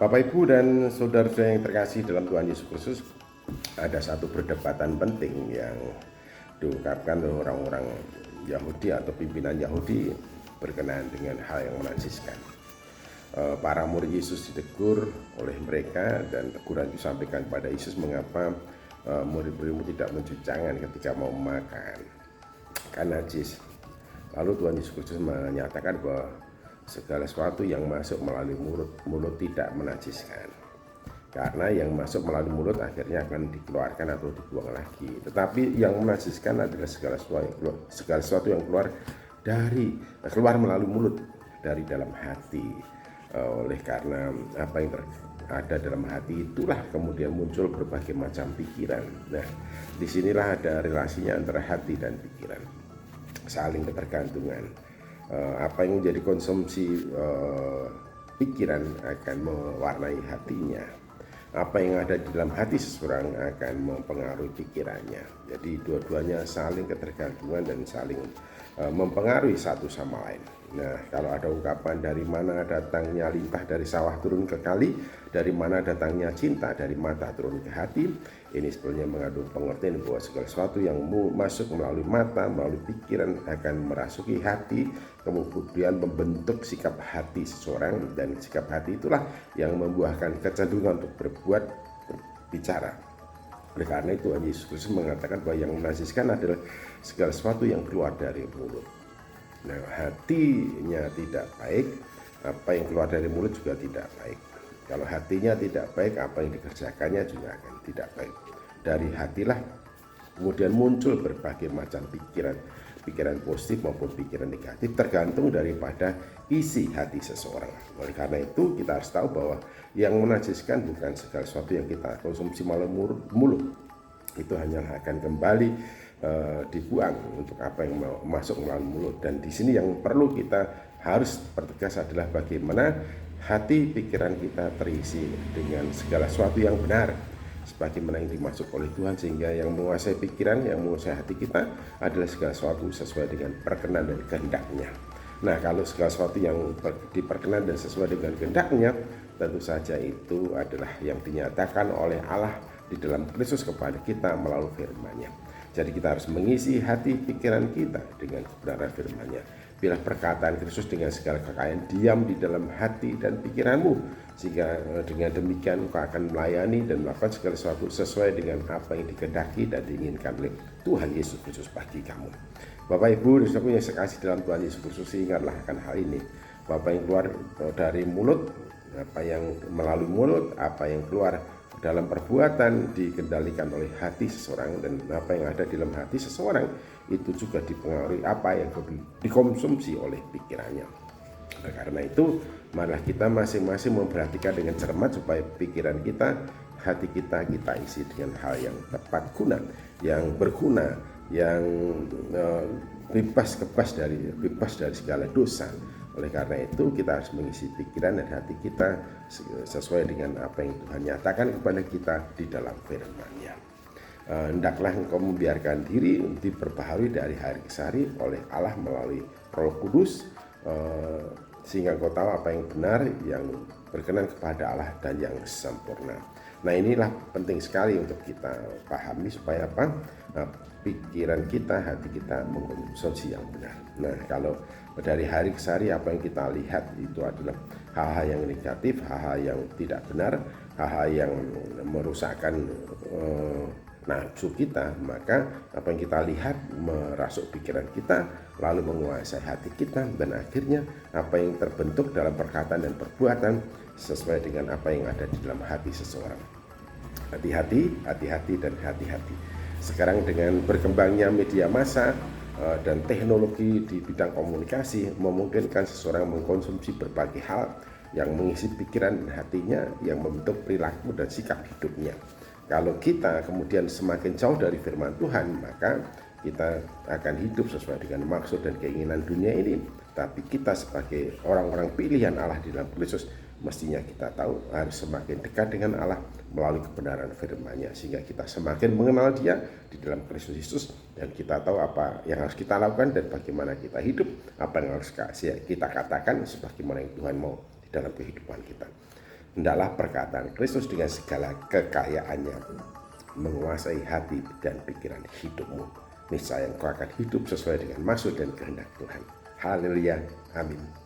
Bapak, Ibu, dan saudara-saudara yang terkasih dalam Tuhan Yesus Kristus, ada satu perdebatan penting yang diungkapkan oleh orang-orang Yahudi atau pimpinan Yahudi berkenaan dengan hal yang menajiskan. Para murid Yesus ditegur oleh mereka dan teguran disampaikan kepada Yesus mengapa murid-muridmu tidak mencuci tangan ketika mau makan, karena najis. Lalu Tuhan Yesus Kristus menyatakan bahwa segala sesuatu yang masuk melalui mulut tidak menajiskan, karena yang masuk melalui mulut akhirnya akan dikeluarkan atau dibuang lagi. Tetapi yang menajiskan adalah segala sesuatu yang keluar melalui mulut dari dalam hati. Oleh karena apa yang ada dalam hati itulah kemudian muncul berbagai macam pikiran. Nah, disinilah ada relasinya antara hati dan pikiran, saling ketergantungan. Apa yang menjadi konsumsi pikiran akan mewarnai hatinya. Apa yang ada di dalam hati seseorang akan mempengaruhi pikirannya. Jadi dua-duanya saling ketergantungan dan saling mempengaruhi satu sama lain. Nah, kalau ada ungkapan dari mana datangnya lintah dari sawah turun ke kali, dari mana datangnya cinta dari mata turun ke hati, ini sebenarnya mengandung pengertian bahwa segala sesuatu yang masuk melalui mata, melalui pikiran akan merasuki hati, kemudian membentuk sikap hati seseorang, dan sikap hati itulah yang membuahkan kecenderungan untuk berbuat, berbicara. Oleh karena itu Tuhan Yesus Kristus mengatakan bahwa yang menajiskan adalah segala sesuatu yang keluar dari mulut. Nah, hatinya tidak baik, apa yang keluar dari mulut juga tidak baik. Kalau hatinya tidak baik, apa yang dikerjakannya juga akan tidak baik. Dari hatilah kemudian muncul berbagai macam pikiran positif maupun pikiran negatif, tergantung daripada isi hati seseorang. Oleh karena itu kita harus tahu bahwa yang menajiskan bukan segala sesuatu yang kita konsumsi melalui mulut. Itu hanya akan kembali dibuang untuk apa yang masuk melalui mulut. Dan di sini yang perlu kita harus pertegas adalah bagaimana hati pikiran kita terisi dengan segala sesuatu yang benar, sebagaimana yang dimaksud oleh Tuhan, sehingga yang menguasai pikiran, yang menguasai hati kita adalah segala sesuatu sesuai dengan perkenan dan kehendaknya. Nah, kalau segala sesuatu yang diperkenan dan sesuai dengan kehendaknya, tentu saja itu adalah yang dinyatakan oleh Allah di dalam Kristus kepada kita melalui firman-Nya. Jadi kita harus mengisi hati pikiran kita dengan kebenaran firman-Nya. Bila perkataan Kristus dengan segala kekayaan diam di dalam hati dan pikiranmu, sehingga dengan demikian engkau akan melayani dan melakukan segala sesuatu sesuai dengan apa yang dikehendaki dan diinginkan oleh Tuhan Yesus Kristus bagi kamu. Bapak, Ibu, dan saudaraku yang sekasih dalam Tuhan Yesus Kristus, ingatlah akan hal ini. Apa yang keluar dari mulut, apa yang melalui mulut, apa yang keluar dalam perbuatan dikendalikan oleh hati seseorang, dan apa yang ada di dalam hati seseorang itu juga dipengaruhi apa yang dikonsumsi oleh pikirannya. Nah, karena itu marilah kita masing-masing memperhatikan dengan cermat supaya pikiran kita, hati kita isi dengan hal yang tepat guna, yang berguna, yang bebas dari segala dosa. Oleh karena itu kita harus mengisi pikiran dan hati kita sesuai dengan apa yang Tuhan nyatakan kepada kita di dalam firman-Nya. Hendaklah engkau membiarkan diri diperbaharui dari hari ke hari oleh Allah melalui Roh Kudus, sehingga engkau tahu apa yang benar, yang berkenan kepada Allah dan yang sempurna. Nah, inilah penting sekali untuk kita pahami supaya apa? Nah, pikiran kita, hati kita mengkonsumsi yang benar. Nah, kalau dari hari ke hari apa yang kita lihat itu adalah hal-hal yang negatif, hal-hal yang tidak benar, hal-hal yang merusakkan nafsu kita, maka apa yang kita lihat merasuk pikiran kita, lalu menguasai hati kita, dan akhirnya apa yang terbentuk dalam perkataan dan perbuatan sesuai dengan apa yang ada di dalam hati seseorang. Hati-hati, hati-hati, dan hati-hati. Sekarang dengan berkembangnya media massa dan teknologi di bidang komunikasi memungkinkan seseorang mengkonsumsi berbagai hal yang mengisi pikiran dan hatinya, yang membentuk perilaku dan sikap hidupnya. Kalau kita kemudian semakin jauh dari firman Tuhan, maka kita akan hidup sesuai dengan maksud dan keinginan dunia ini. Tapi kita sebagai orang-orang pilihan Allah di dalam Kristus, mestinya kita tahu harus semakin dekat dengan Allah melalui kebenaran firman-Nya, sehingga kita semakin mengenal Dia di dalam Kristus Yesus, dan kita tahu apa yang harus kita lakukan dan bagaimana kita hidup, apa yang harus kita katakan sebagaimana yang Tuhan mau di dalam kehidupan kita. hendaklah perkataan Kristus dengan segala kekayaannya menguasai hati dan pikiran hidupmu. Niscaya engkau akan hidup sesuai dengan maksud dan kehendak Tuhan. Haleluya, amin.